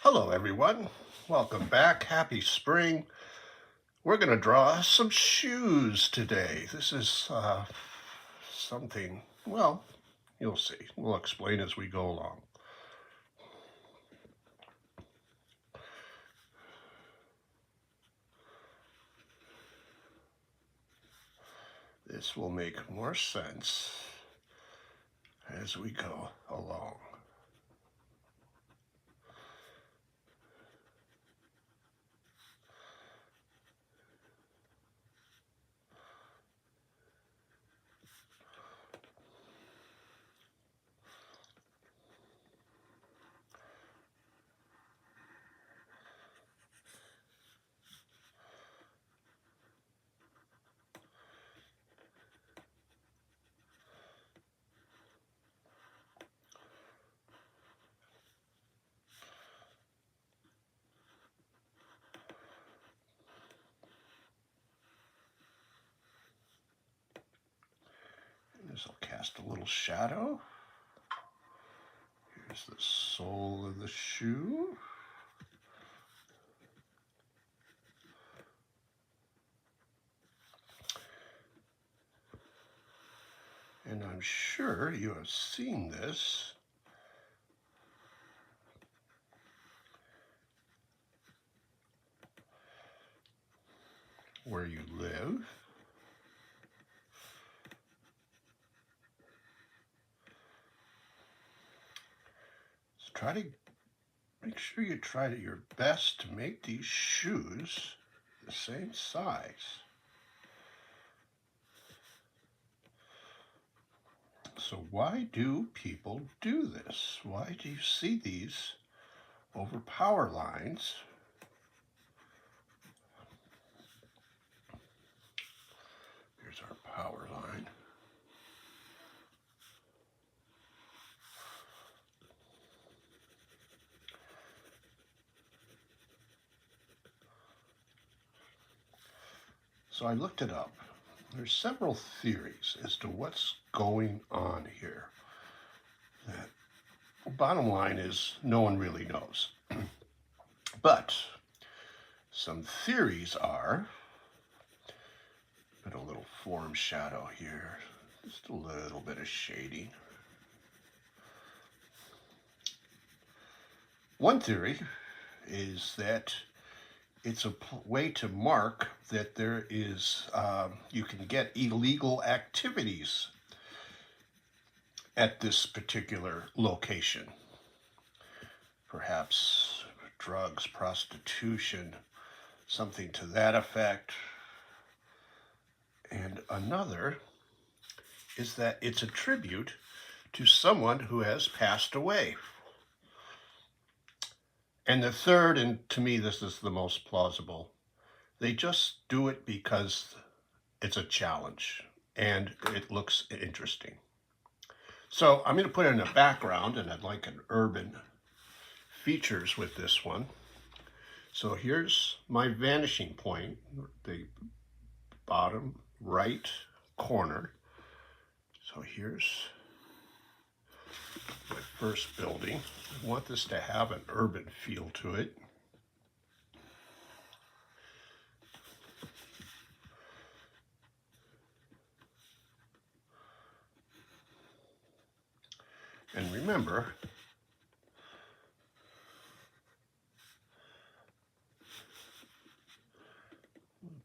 Hello everyone, welcome back, happy spring. We're going to draw some shoes today. This is something, well, you'll see. We'll explain as we go along. This will make more sense as we go along. This will cast a little shadow. Here's the sole of the shoe. And I'm sure you have seen this where you live. So try to make sure you try your best to make these shoes the same size. So why do people do this? Why do you see these over power lines? Here's our power line. So I looked it up. There's several theories as to what's going on here. The bottom line is no one really knows. But some theories are, put a little form shadow here, just a little bit of shading. One theory is that it's a way to mark that there is, you can get illegal activities at this particular location. Perhaps drugs, prostitution, something to that effect. And another is that it's a tribute to someone who has passed away. And the third, and to me this is the most plausible, they just do it because it's a challenge and it looks interesting. So I'm going to put it in a background, and I'd like an urban features with this one. So here's my vanishing point, the bottom right corner. So here's my first building. I want this to have an urban feel to it. And remember,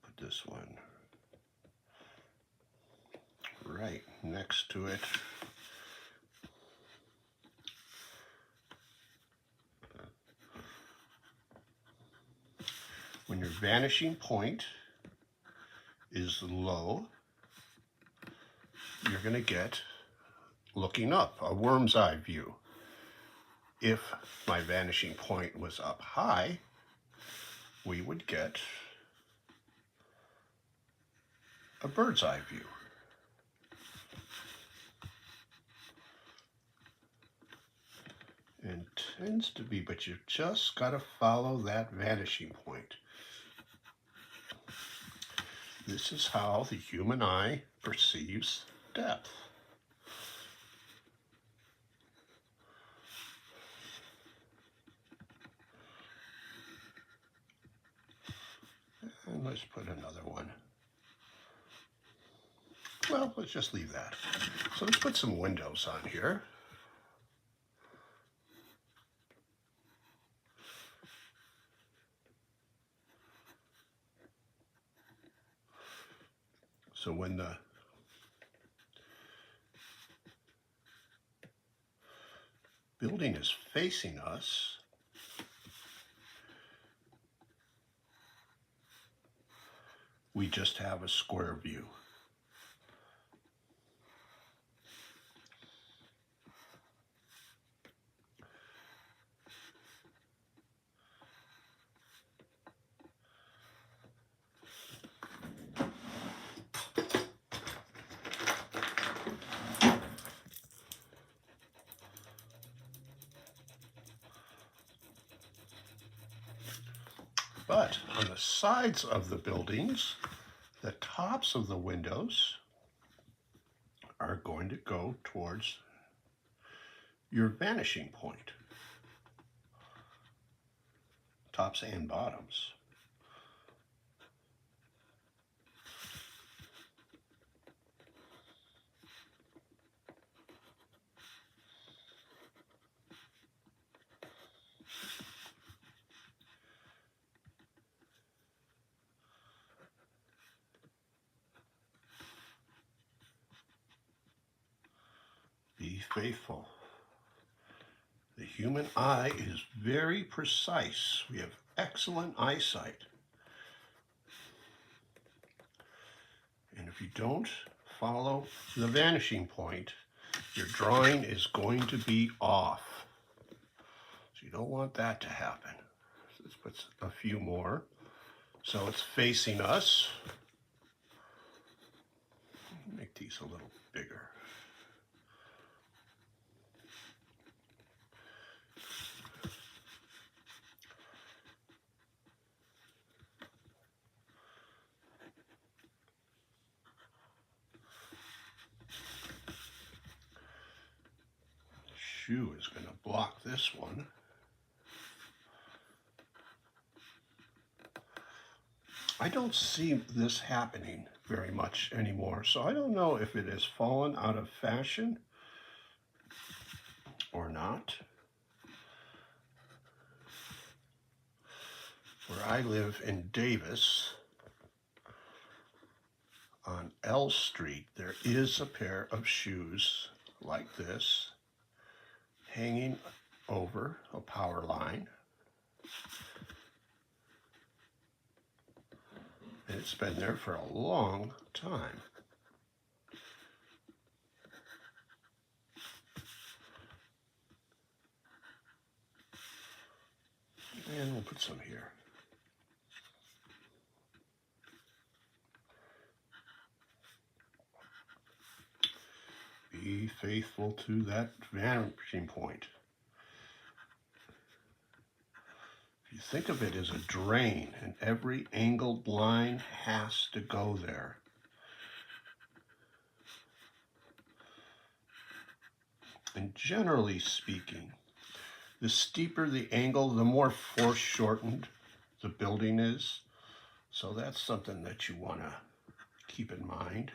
put this one right next to it. When your vanishing point is low, you're going to get looking up, a worm's eye view. If my vanishing point was up high, we would get a bird's eye view. And tends to be, but you just got to follow that vanishing point. This is how the human eye perceives depth. Let's put another one. Well, let's just leave that. So let's put some windows on here. So when the building is facing us, we just have a square view. But on the sides of the buildings, the tops of the windows are going to go towards your vanishing point, tops and bottoms. Be faithful. The human eye is very precise. We have excellent eyesight. And if you don't follow the vanishing point, your drawing is going to be off. So you don't want that to happen. So let's put a few more. So it's facing us. Make these a little bigger. Shoe is going to block this one. I don't see this happening very much anymore, so I don't know if it has fallen out of fashion or not. Where I live in Davis, on L Street, there is a pair of shoes like this hanging over a power line. And it's been there for a long time. And we'll put some here. Be faithful to that vanishing point. You think of it as a drain, and every angled line has to go there. And generally speaking, the steeper the angle, the more foreshortened the building is. So that's something that you want to keep in mind.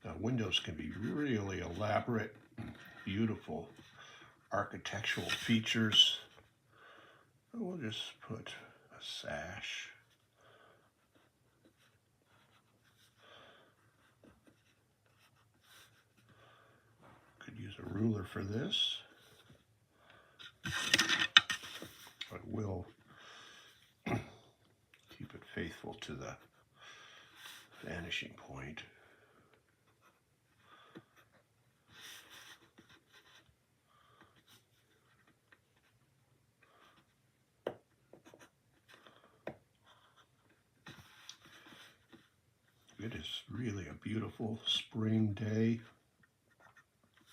The windows can be really elaborate, beautiful architectural features. We'll just put a sash. Could use a ruler for this, but we'll keep it faithful to the vanishing point. It is really a beautiful spring day.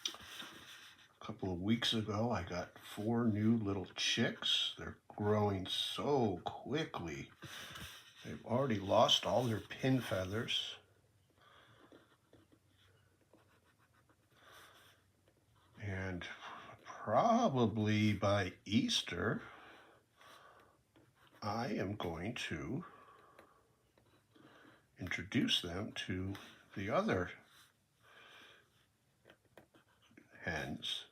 A couple of weeks ago, I got 4 new little chicks. They're growing so quickly. They've already lost all their pin feathers. And probably by Easter, I am going to introduce them to the other hens.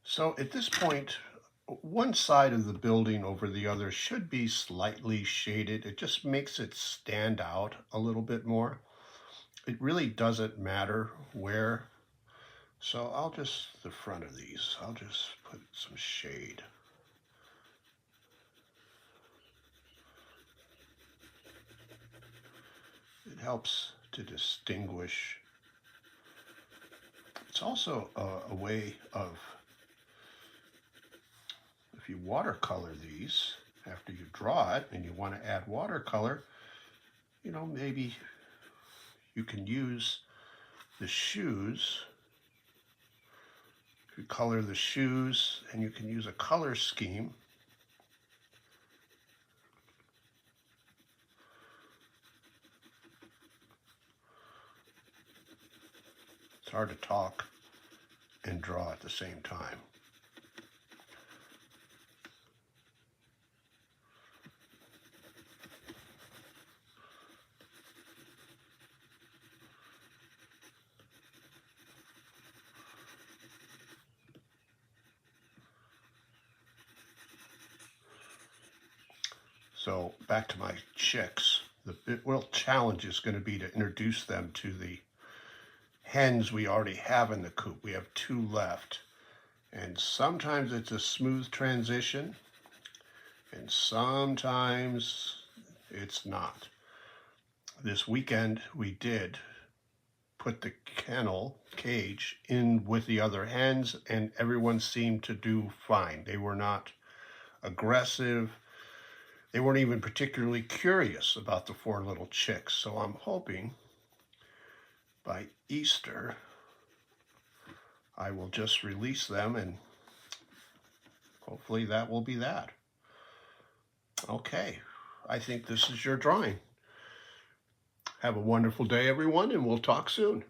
So at this point, one side of the building over the other should be slightly shaded. It just makes it stand out a little bit more. It really doesn't matter where. So I'll just, the front of these, I'll just put some shade. It helps to distinguish. It's also a way of, if you watercolor these, after you draw it and you want to add watercolor, you know, maybe you can use the shoes. You color the shoes and you can use a color scheme. It's hard to talk and draw at the same time. So back to my chicks. The real challenge is going to be to introduce them to the hens we already have in the coop. We have 2 left. And sometimes it's a smooth transition, and sometimes it's not. This weekend we did put the kennel cage in with the other hens, and everyone seemed to do fine. They were not aggressive. They weren't even particularly curious about the 4 little chicks. So I'm hoping by Easter I will just release them, and hopefully that will be that. Okay, I think this is your drawing. Have a wonderful day, everyone, and we'll talk soon.